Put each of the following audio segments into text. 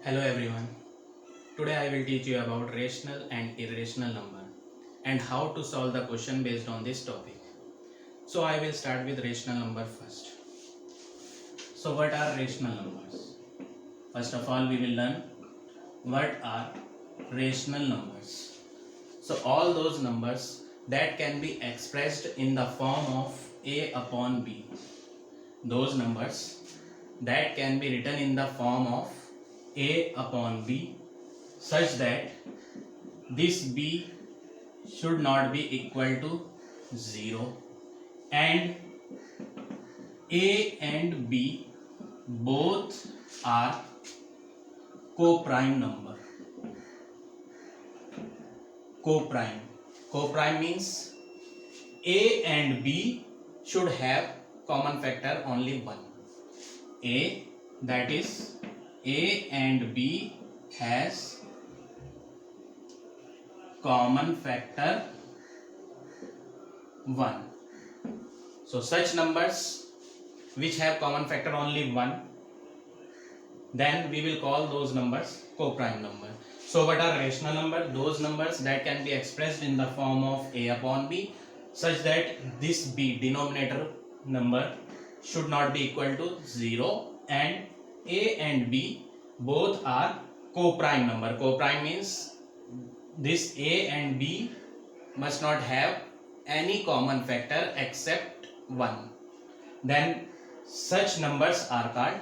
Hello everyone. Today I will teach you about rational and irrational number and how to solve the question based on this topic. So I will start with rational number first. So what are rational numbers? First of all we will learn what are rational numbers. So all those numbers that can be expressed in the form of a upon b. Those numbers that can be written in the form of a upon b such that this b should not be equal to 0 and a and b both are co-prime number. Co-prime means a and b should have common factor only one. A, that is a and b has common factor 1. So such numbers which have common factor only 1, then we will call those numbers co-prime number. So what are rational number? Those numbers that can be expressed in the form of a upon b such that this b denominator number should not be equal to 0 and a and b both are co-prime number. Co-prime means this a and b must not have any common factor except 1. Then such numbers are called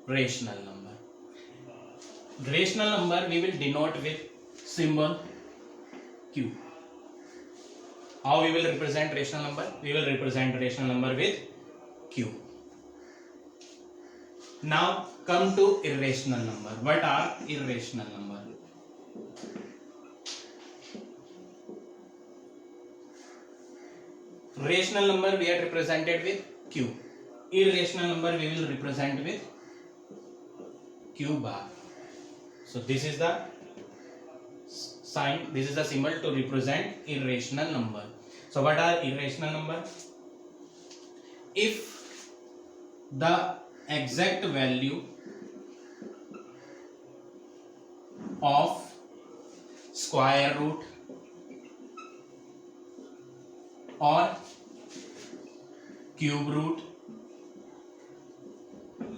rational number. Rational number we will denote with symbol q. How we will represent rational number? We will represent rational number with q. Now come to irrational number. What are irrational number? Rational number we are represented with q. Irrational number we will represent with q bar. So this is the sign, this is the symbol to represent irrational number. So what are irrational number? If the exact value of square root or cube root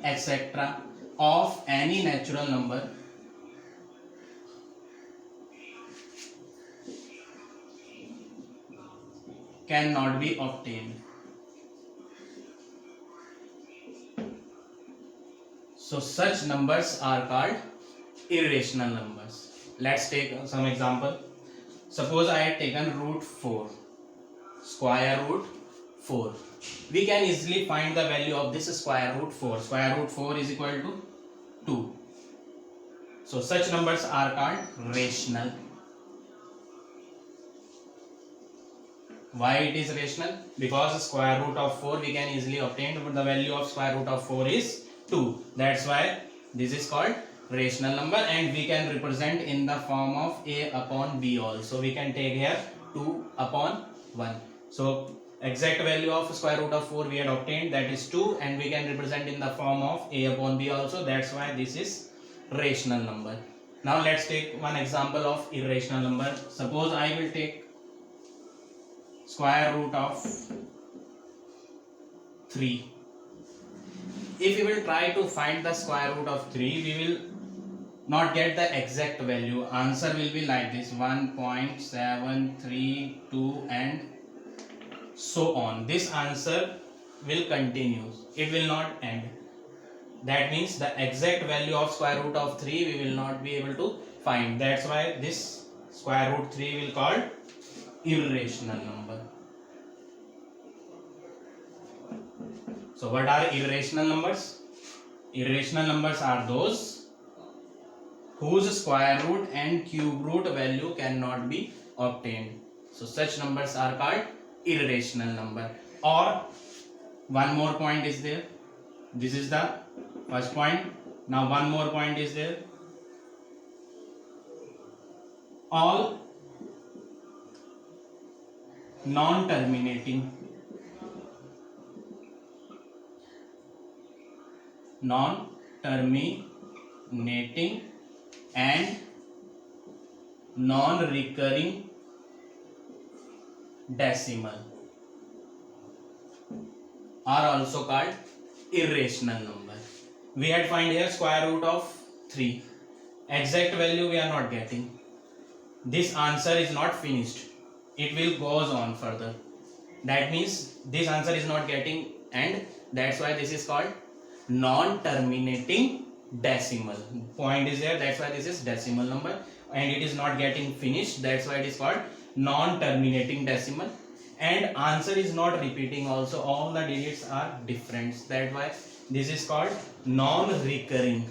etc. of any natural number cannot be obtained. So such numbers are called irrational numbers. Let's take some example. Suppose I had taken root 4, square root 4. We can easily find the value of this square root 4. Square root 4 is equal to 2. So such numbers are called rational. Why it is rational? Because square root of 4 we can easily obtain, but the value of square root of 4 is 2. That's why this is called rational number, and we can represent in the form of a upon b also. We can take here 2 upon 1. So exact value of square root of 4 we had obtained, that is 2, and we can represent in the form of a upon b also. That's why this is rational number. Now let's take one example of irrational number. Suppose I will take square root of 3. If we will try to find the square root of 3, we will not get the exact value. Answer will be like this: 1.732 and so on. This answer will continue, it will not end. That means the exact value of square root of 3 we will not be able to find. That's why this square root 3 will called irrational number. So what are irrational numbers? Irrational numbers are those whose square root and cube root value cannot be obtained. So such numbers are called irrational number. Or one more point is there. This is the first point. Now one more point is there. All non-terminating non-terminating and non-recurring decimal are also called irrational number. We had find here square root of 3. Exact value we are not getting. This answer is not finished. It will goes on further. That means this answer is not getting, and that's why this is called non-terminating decimal. Point is there, that's why this is decimal number, and it is not getting finished, that's why it is called non-terminating decimal. And answer is not repeating also, all the digits are different, that's why this is called non-recurring.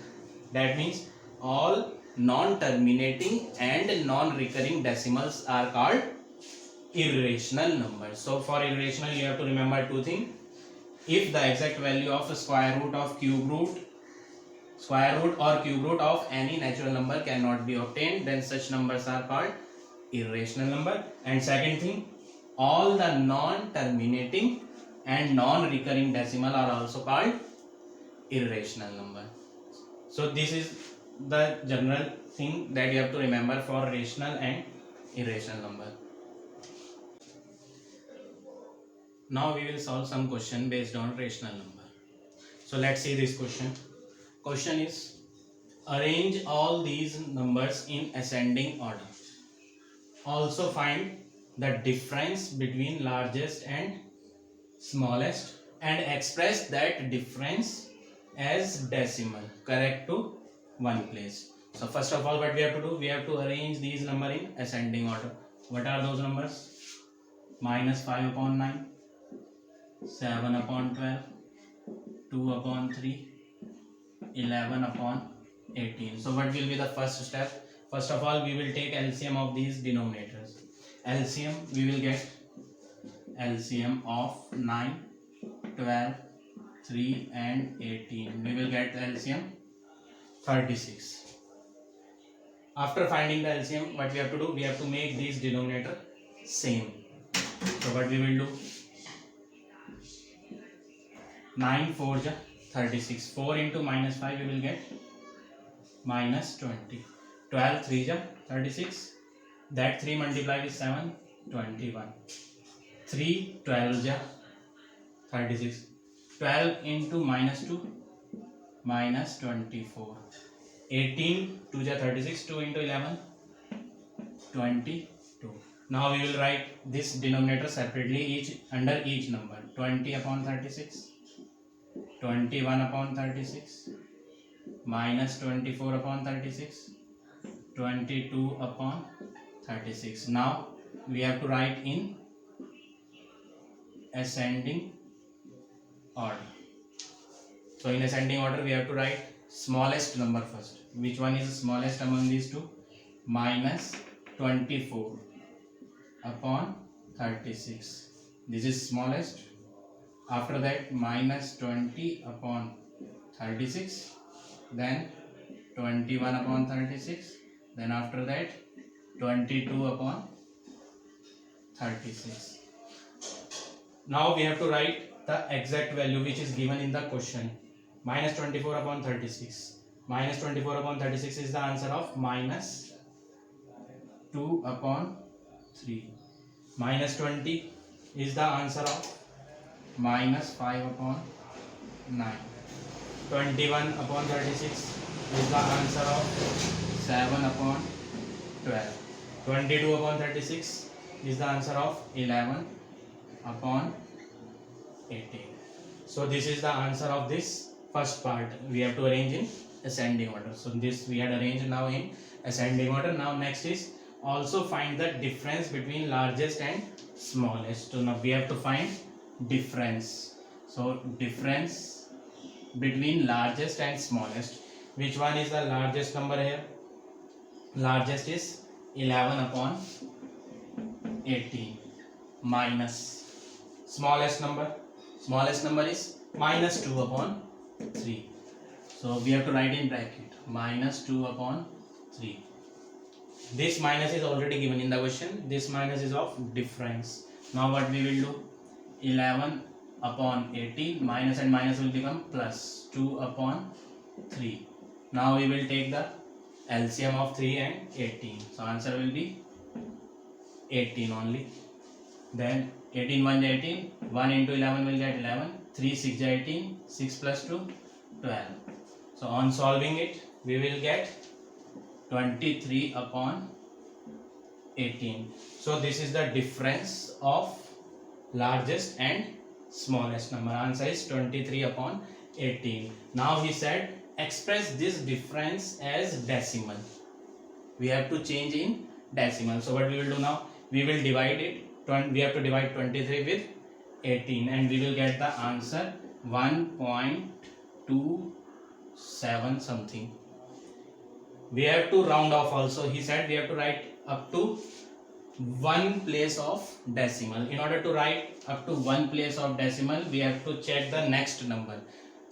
That means all non-terminating and non-recurring decimals are called irrational numbers. So for irrational you have to remember two things. If the exact value of square root or cube root of any natural number cannot be obtained, then such numbers are called irrational number. And second thing, all the non-terminating and non-recurring decimal are also called irrational number. So this is the general thing that you have to remember for rational and irrational number. Now we will solve some question based on rational number. So let's see this question. Question is, arrange all these numbers in ascending order. Also find the difference between largest and smallest and express that difference as decimal correct to one place. So first of all, what we have to do, we have to arrange these numbers in ascending order. What are those numbers? Minus 5 upon 9, 7 upon 12, 2 upon 3, 11 upon 18. So what will be the first step? First of all, we will take LCM of these denominators. LCM, we will get LCM of 9, 12, 3 and 18. We will get LCM 36. After finding the LCM, what we have to do? We have to make these denominator same. So what we will do? 9 4 ja 36. 4 into minus 5 we will get minus 20. 12 3 ja 36. That 3 multiplied with 7, 21. 3 12 ja 36. 12 into minus 2, minus 24. 18 2 ja 36. 2 into 11, 22. Now we will write this denominator separately each under each number. 20 upon 36, 21 upon 36, minus 24 upon 36, 22 upon 36. Now we have to write in ascending order. So in ascending order we have to write smallest number first. Which one is the smallest among these two? Minus 24 upon 36. This is smallest. After that minus 20 upon 36. Then 21 upon 36. Then after that 22 upon 36. Now we have to write the exact value which is given in the question. Minus 24 upon 36. Minus 24 upon 36 is the answer of minus 2 upon 3. Minus 20 is the answer of minus 5 upon 9. 21 upon 36 is the answer of 7 upon 12. 22 upon 36 is the answer of 11 upon 18. So this is the answer of this first part. We have to arrange in ascending order. So this we had arranged now in ascending order. Now next is also find the difference between largest and smallest. So now we have to find difference. So difference between largest and smallest. Which one is the largest number here? Largest is 11 upon 18 minus smallest number. Smallest number is minus 2 upon 3. So we have to write in bracket minus 2 upon 3. This minus is already given in the question. This minus is of difference. Now what we will do? 11 upon 18 minus and minus will become plus 2 upon 3. Now we will take the LCM of 3 and 18. So answer will be 18 only. Then 18 1 is 18. 1 into 11 will get 11. 3 6 is 18. 6 plus 2 12. So on solving it, we will get 23 upon 18. So this is the difference of largest and smallest number. Answer is 23 upon 18. Now he said express this difference as decimal. We have to change in decimal. So what we will do now? We will divide it. We have to divide 23 with 18 and we will get the answer 1.27 something. We have to round off also. He said we have to write up to one place of decimal. In order to write up to one place of decimal, we have to check the next number.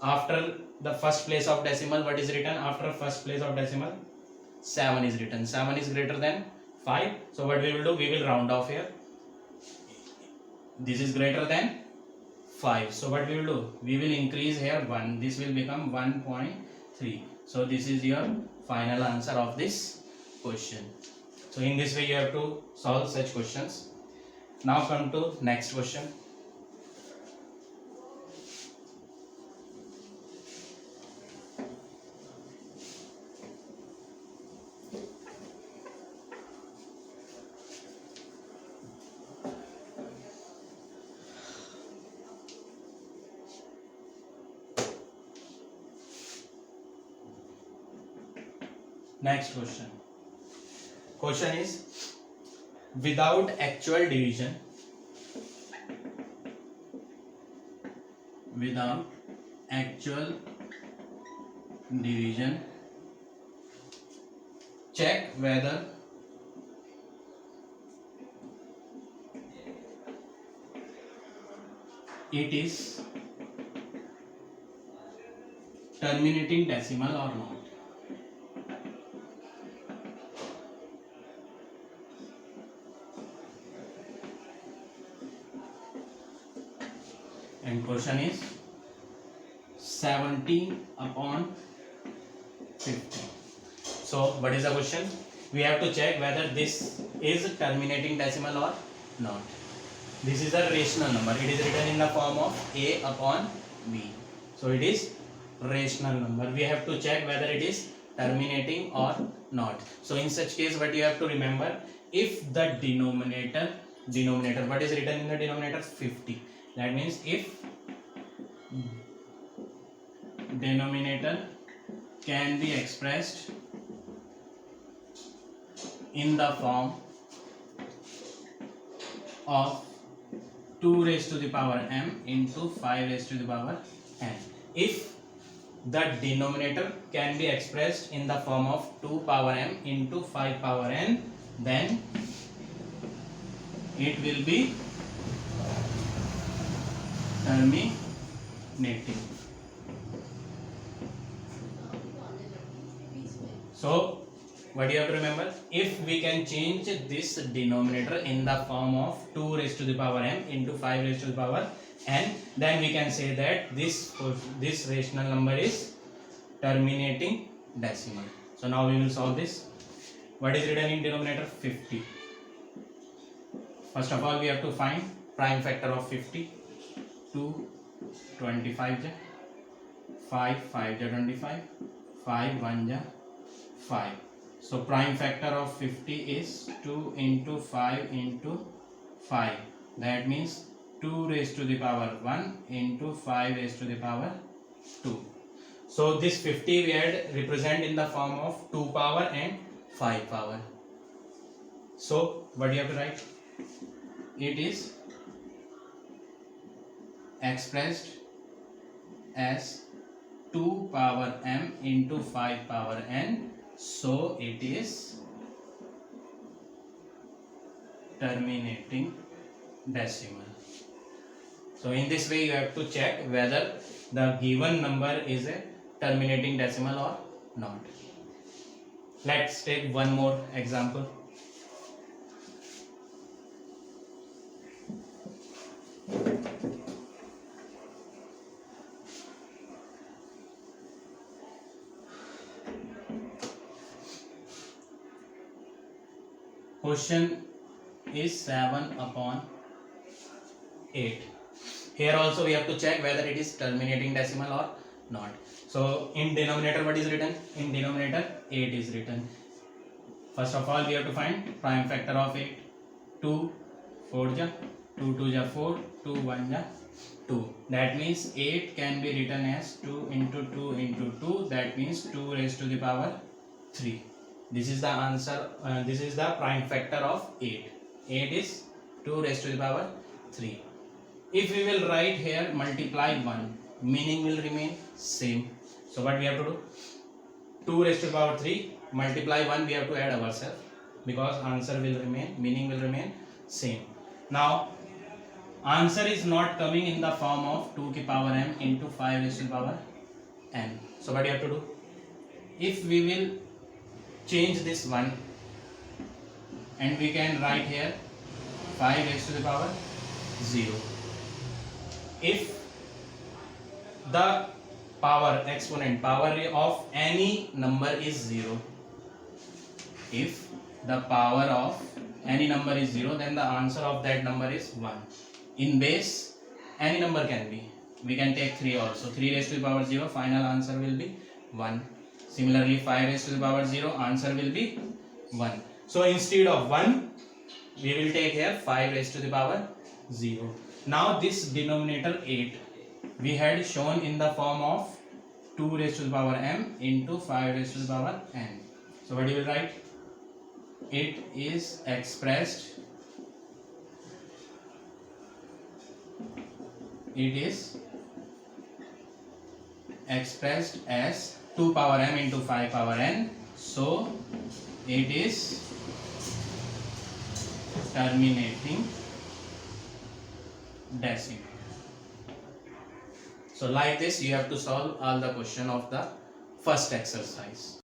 After the first place of decimal, what is written? After first place of decimal, 7 is written. 7 is greater than 5. So what we will do? We will round off here. This is greater than 5. So what we will do? We will increase here 1. This will become 1.3. So this is your final answer of this question. So in this way you have to solve such questions. Now come to next question. Next question. Question is, without actual division, check whether it is terminating decimal or not. And question is 17 upon 50. So what is the question? We have to check whether this is terminating decimal or not. This is a rational number. It is written in the form of A upon B. So it is rational number. We have to check whether it is terminating or not. So in such case, what you have to remember, if the denominator, what is written in the denominator? 50. That means if denominator can be expressed in the form of 2 raised to the power m into 5 raised to the power n. If the denominator can be expressed in the form of 2 power m into 5 power n, then it will be terminating. So what you have to remember, if we can change this denominator in the form of 2 raised to the power m into 5 raised to the power n, then we can say that this rational number is terminating decimal. So now we will solve this. What is written in denominator? 50. First of all, we have to find prime factor of 50. 2 25 ja 5 5 ja 25 5 1 ja 5. So prime factor of 50 is 2 into 5 into 5. That means 2 raised to the power 1 into 5 raised to the power 2. So this 50 we had represent in the form of 2 power and 5 power. So what do you have to write? It is expressed as 2 power m into 5 power n. So it is terminating decimal. So in this way you have to check whether the given number is a terminating decimal or not. Let's take one more example. Question is 7 upon 8. Here also we have to check whether it is terminating decimal or not. So in denominator what is written? In denominator 8 is written. First of all we have to find prime factor of 8. 2 4 ja 2 2 ja 4, 2 1 ja 2. That means 8 can be written as 2 into 2 into 2. That means 2 raised to the power 3. This is the answer. This is the prime factor of 8. 8 is 2 raised to the power 3. If we will write here multiply 1, meaning will remain same. So what we have to do? 2 raised to the power 3 multiply 1, we have to add ourselves, because answer will remain, meaning will remain same. Now answer is not coming in the form of 2 की power m into 5 raised to the power n. So what you have to do? If we will change this one and we can write here 5 raised to the power 0. If the power exponent power of any number is 0, if the power of any number is 0, then the answer of that number is 1. In base any number can be, we can take 3 also. 3 raised to the power 0, final answer will be 1. Similarly 5 raised to the power 0, answer will be 1. So instead of 1 we will take here 5 raised to the power 0. Now this denominator 8 we had shown in the form of 2 raised to the power m into 5 raised to the power n. So what you will write? It is expressed as 2 power m into 5 power n. So it is terminating decimal. So like this you have to solve all the question of the first exercise.